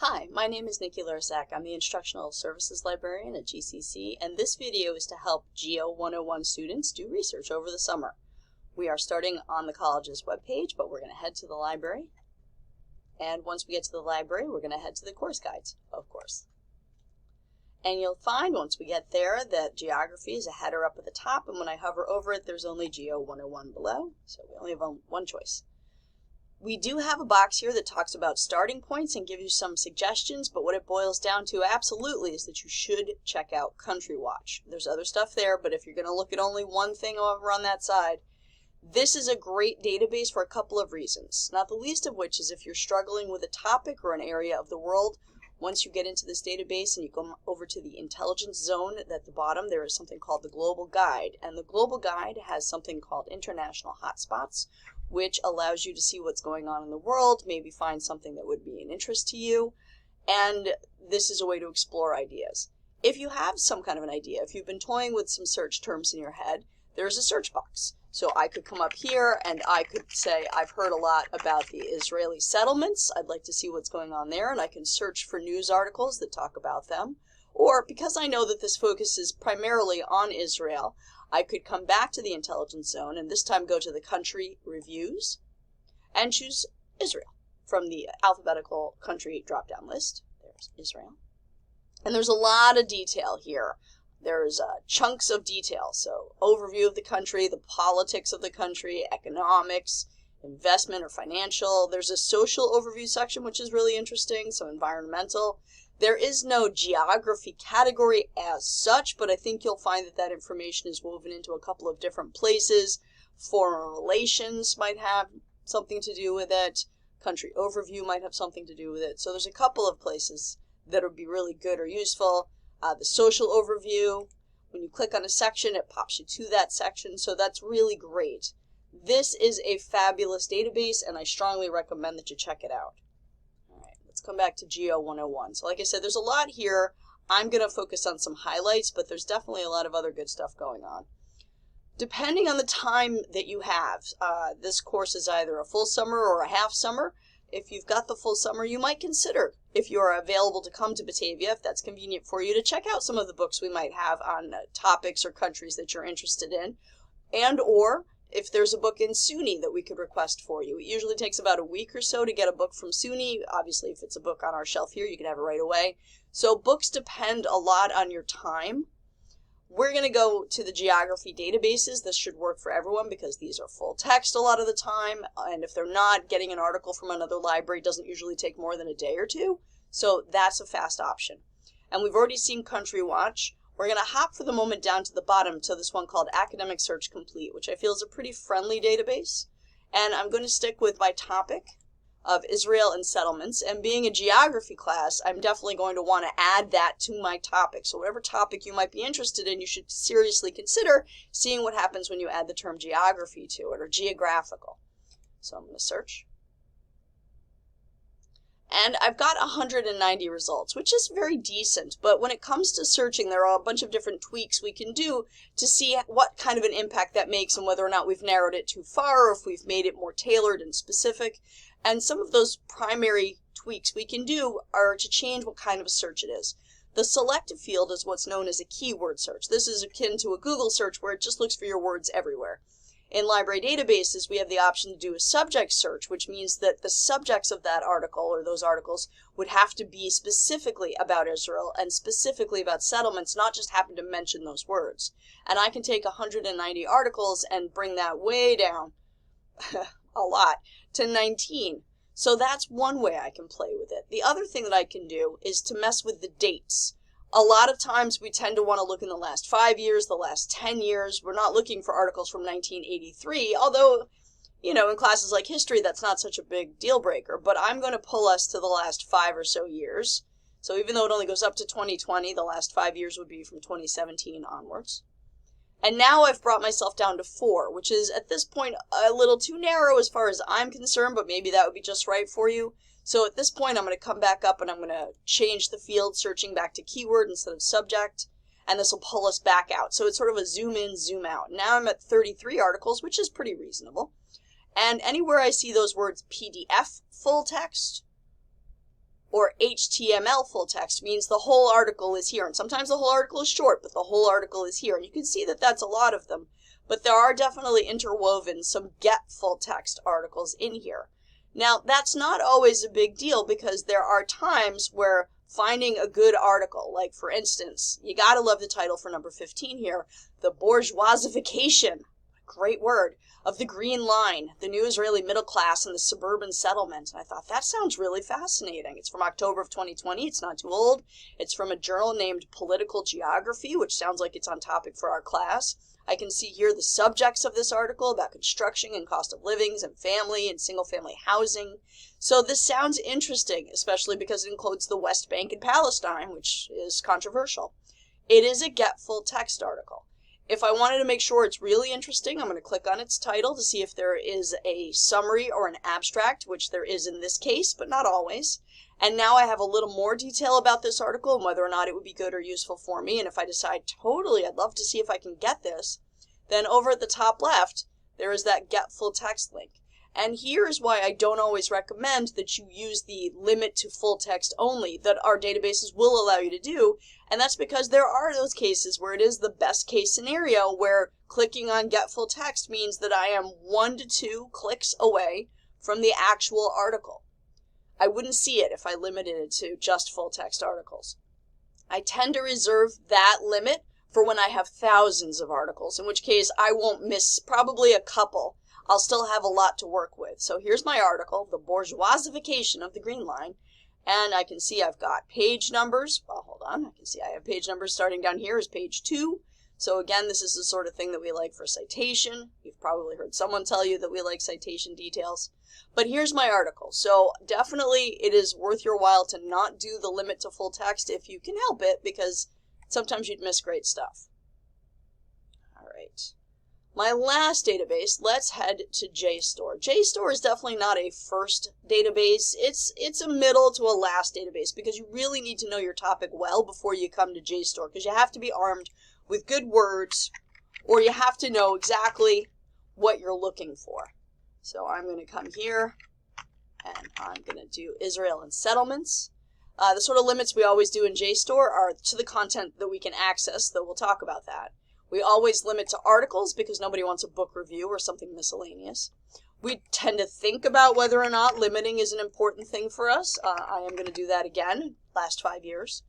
Hi, my name is Nikki Larasak. I'm the Instructional Services Librarian at GCC, and this video is to help Geo 101 students do research over the summer. We are starting on the college's webpage, but we're going to head to the library. And once we get to the library, we're going to head to the course guides, of course. And you'll find once we get there that geography is a header up at the top, and when I hover over it, there's only Geo 101 below, so we only have one choice. We do have a box here that talks about starting points and gives you some suggestions, but what it boils down to absolutely is that you should check out Country Watch. There's other stuff there, but if you're going to look at only one thing over on that side, this is a great database for a couple of reasons, not the least of which is if you're struggling with a topic or an area of the world. Once you get into this database and you go over to the intelligence zone at the bottom, there is something called the Global Guide, and the Global Guide has something called International Hotspots, which allows you to see what's going on in the world, maybe find something that would be an interest to you, and this is a way to explore ideas. If you have some kind of an idea, if you've been toying with some search terms in your head, there's a search box. So I could come up here and I could say, I've heard a lot about the Israeli settlements. I'd like to see what's going on there, and I can search for news articles that talk about them. Or because I know that this focuses primarily on Israel, I could come back to the intelligence zone and this time go to the country reviews and choose Israel from the alphabetical country drop-down list. There's Israel. And there's a lot of detail here. There's chunks of detail. So overview of the country, the politics of the country, economics, investment or financial. There's a social overview section, which is really interesting. So environmental. There is no geography category as such, but I think you'll find that that information is woven into a couple of different places. Foreign relations might have something to do with it. Country overview might have something to do with it. So there's a couple of places that would be really good or useful. The social overview, when you click on a section, it pops you to that section. So that's really great. This is a fabulous database, and I strongly recommend that you check it out. Let's come back to Geo 101. So like I said, there's a lot here. I'm going to focus on some highlights, but there's definitely a lot of other good stuff going on. Depending on the time that you have, this course is either a full summer or a half summer. If you've got the full summer, you might consider, if you're available to come to Batavia, if that's convenient for you, to check out some of the books we might have on topics or countries that you're interested in, and or if there's a book in SUNY that we could request for you. It usually takes about a week or so to get a book from SUNY. Obviously, if it's a book on our shelf here, you can have it right away. So books depend a lot on your time. We're going to go to the geography databases. This should work for everyone because these are full text a lot of the time. And if they're not, getting an article from another library doesn't usually take more than a day or two. So that's a fast option. And we've already seen Country Watch. We're going to hop for the moment down to the bottom to this one called Academic Search Complete, which I feel is a pretty friendly database. And I'm going to stick with my topic of Israel and settlements. And being a geography class, I'm definitely going to want to add that to my topic. So whatever topic you might be interested in, you should seriously consider seeing what happens when you add the term geography to it, or geographical. So I'm going to search. And I've got 190 results, which is very decent. But when it comes to searching, there are a bunch of different tweaks we can do to see what kind of an impact that makes and whether or not we've narrowed it too far or if we've made it more tailored and specific. And some of those primary tweaks we can do are to change what kind of a search it is. The selective field is what's known as a keyword search. This is akin to a Google search where it just looks for your words everywhere. In library databases, we have the option to do a subject search, which means that the subjects of that article or those articles would have to be specifically about Israel and specifically about settlements, not just happen to mention those words. And I can take 190 articles and bring that way down a lot to 19. So that's one way I can play with it. The other thing that I can do is to mess with the dates. A lot of times we tend to want to look in the last 5 years, the last 10 years. We're not looking for articles from 1983, although, you know, in classes like history, that's not such a big deal breaker. But I'm going to pull us to the last 5 or so years. So even though it only goes up to 2020, the last 5 years would be from 2017 onwards. And now I've brought myself down to 4, which is at this point a little too narrow as far as I'm concerned, but maybe that would be just right for you. So at this point, I'm going to come back up and I'm going to change the field searching back to keyword instead of subject, and this will pull us back out. So it's sort of a zoom in, zoom out. Now I'm at 33 articles, which is pretty reasonable. And anywhere I see those words PDF full text or HTML full text means the whole article is here. And sometimes the whole article is short, but the whole article is here. And you can see that that's a lot of them. But there are definitely interwoven some get full text articles in here. Now, that's not always a big deal because there are times where finding a good article, like for instance, you gotta love the title for number 15 here, The Bourgeoisification, great word, of the Green Line, the new Israeli middle class and the suburban settlement. And I thought, that sounds really fascinating. It's from October of 2020. It's not too old. It's from a journal named Political Geography, which sounds like it's on topic for our class. I can see here the subjects of this article about construction and cost of livings and family and single-family housing. So this sounds interesting, especially because it includes the West Bank and Palestine, which is controversial. It is a get full text article. If I wanted to make sure it's really interesting, I'm going to click on its title to see if there is a summary or an abstract, which there is in this case, but not always. And now I have a little more detail about this article and whether or not it would be good or useful for me. And if I decide totally I'd love to see if I can get this, then over at the top left, there is that get full text link. And here's why I don't always recommend that you use the limit to full text only that our databases will allow you to do. And that's because there are those cases where it is the best case scenario where clicking on get full text means that I am 1 to 2 clicks away from the actual article. I wouldn't see it if I limited it to just full text articles. I tend to reserve that limit for when I have thousands of articles, in which case I won't miss probably a couple. I'll still have a lot to work with. So here's my article, The Bourgeoisification of the Green Line. And I can see I've got page numbers. Well, hold on. I can see I have page numbers starting down here is page 2. So again, this is the sort of thing that we like for citation. You've probably heard someone tell you that we like citation details. But here's my article. So definitely it is worth your while to not do the limit to full text if you can help it, because sometimes you'd miss great stuff. All right. My last database, let's head to JSTOR. JSTOR is definitely not a first database. It's a middle to a last database because you really need to know your topic well before you come to JSTOR, because you have to be armed with good words or you have to know exactly what you're looking for. So I'm going to come here and I'm going to do Israel and settlements. The sort of limits we always do in JSTOR are to the content that we can access, though we'll talk about that. We always limit to articles because nobody wants a book review or something miscellaneous. We tend to think about whether or not limiting is an important thing for us. I am going to do that again, last 5 years.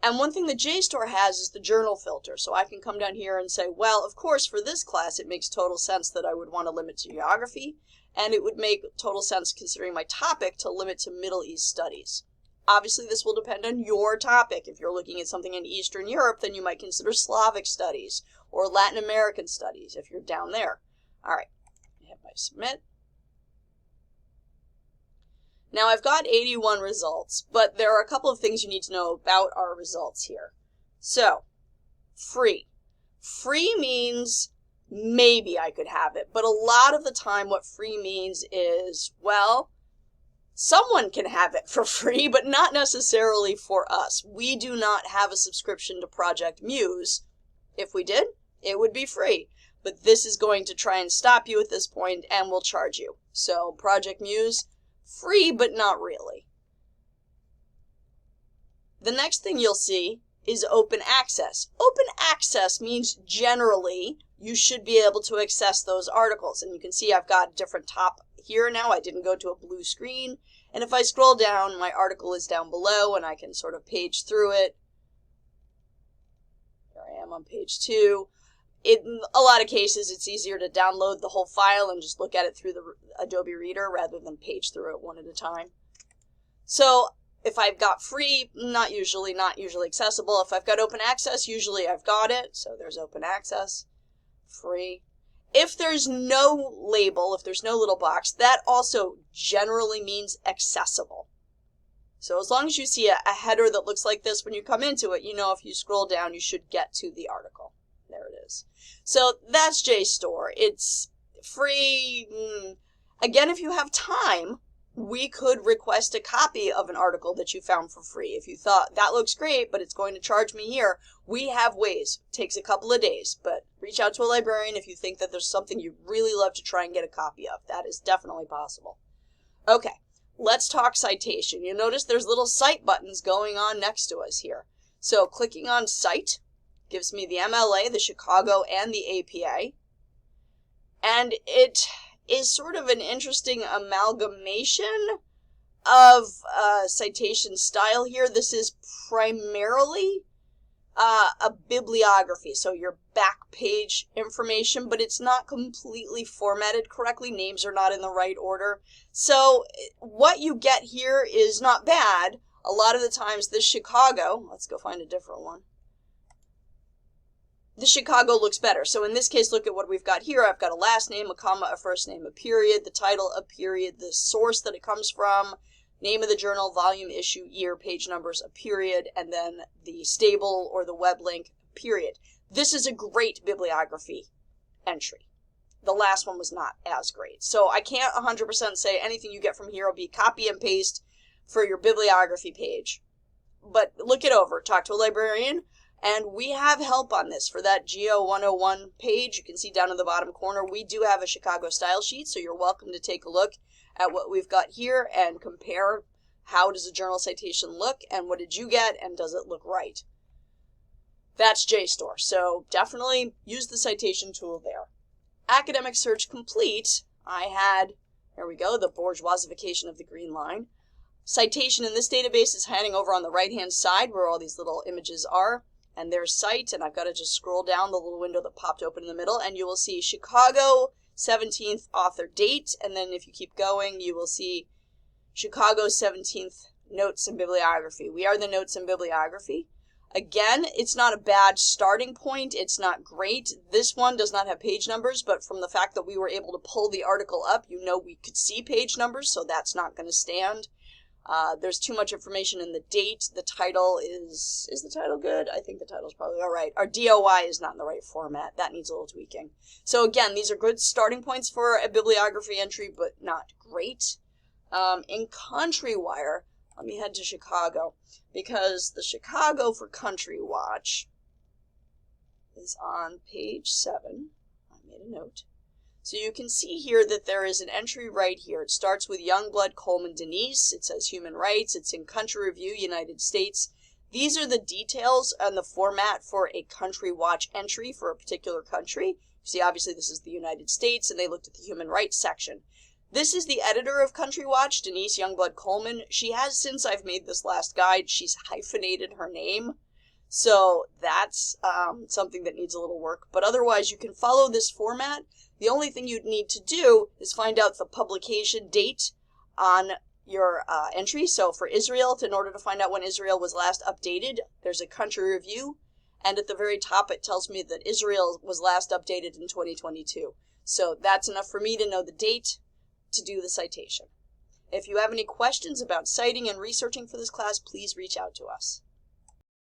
And one thing that JSTOR has is the journal filter. So I can come down here and say, well, of course, for this class, it makes total sense that I would want to limit to geography. And it would make total sense, considering my topic, to limit to Middle East studies. Obviously, this will depend on your topic. If you're looking at something in Eastern Europe, then you might consider Slavic studies or Latin American studies if you're down there. All right, I hit my submit. Now I've got 81 results, but there are a couple of things you need to know about our results here. So, free. Free means maybe I could have it, but a lot of the time what free means is, well, someone can have it for free, but not necessarily for us. We do not have a subscription to Project Muse. If we did, it would be free. But this is going to try and stop you at this point and will charge you. So Project Muse, free, but not really. The next thing you'll see is open access. Open access means generally you should be able to access those articles. And you can see I've got different top here now. I didn't go to a blue screen. And if I scroll down, my article is down below and I can sort of page through it. Here I am on page 2. In a lot of cases, it's easier to download the whole file and just look at it through the Adobe Reader rather than page through it one at a time. So if I've got free, not usually accessible. If I've got open access, usually I've got it. So there's open access, free. If there's no label, if there's no little box, that also generally means accessible. So as long as you see a header that looks like this when you come into it, you know if you scroll down, you should get to the article. There it is. So that's JSTOR. It's free. Again, if you have time, we could request a copy of an article that you found for free. If you thought, that looks great, but it's going to charge me here, we have ways. It takes a couple of days, but reach out to a librarian if you think that there's something you'd really love to try and get a copy of. That is definitely possible. Okay, let's talk citation. You notice there's little cite buttons going on next to us here. So clicking on cite gives me the MLA, the Chicago, and the APA. And it is sort of an interesting amalgamation of citation style here. This is primarily a bibliography, so your back page information, but it's not completely formatted correctly. Names are not in the right order. So what you get here is not bad. A lot of the times this Chicago, let's go find a different one. The Chicago looks better. So in this case, look at what we've got here. I've got a last name, a comma, a first name, a period, the title, a period, the source that it comes from, name of the journal, volume, issue, year, page numbers, a period, and then the stable or the web link, period. This is a great bibliography entry. The last one was not as great. So I can't 100% say anything you get from here will be copy and paste for your bibliography page. But look it over, talk to a librarian. And we have help on this for that Geo 101 page. You can see down in the bottom corner, we do have a Chicago style sheet, so you're welcome to take a look at what we've got here and compare how does a journal citation look and what did you get and does it look right. That's JSTOR, so definitely use the citation tool there. Academic search complete, I had, there we go, the bourgeoisification of the green line. Citation in this database is hanging over on the right-hand side where all these little images are. And there's cite, and I've got to just scroll down the little window that popped open in the middle, and you will see Chicago 17th author date, and then if you keep going, you will see Chicago 17th notes and bibliography. We are the notes and bibliography. Again, it's not a bad starting point. It's not great. This one does not have page numbers, but from the fact that we were able to pull the article up, you know we could see page numbers, so that's not going to stand. There's too much information in the date. The title is the title good? I think the title's probably all right. Our DOI is not in the right format. That needs a little tweaking. So again, these are good starting points for a bibliography entry, but not great. In CountryWire, let me head to Chicago, because the Chicago for Country Watch is on page 7. I made a note. So you can see here that there is an entry right here. It starts with Youngblood, Coleman, Denise. It says Human Rights. It's in Country Review, United States. These are the details and the format for a Country Watch entry for a particular country. You see, obviously, this is the United States, and they looked at the Human Rights section. This is the editor of Country Watch, Denise Youngblood Coleman. She has, since I've made this last guide, she's hyphenated her name. So that's something that needs a little work. But otherwise, you can follow this format. The only thing you'd need to do is find out the publication date on your entry. So for Israel, in order to find out when Israel was last updated, there's a country review. And at the very top, it tells me that Israel was last updated in 2022. So that's enough for me to know the date to do the citation. If you have any questions about citing and researching for this class, please reach out to us.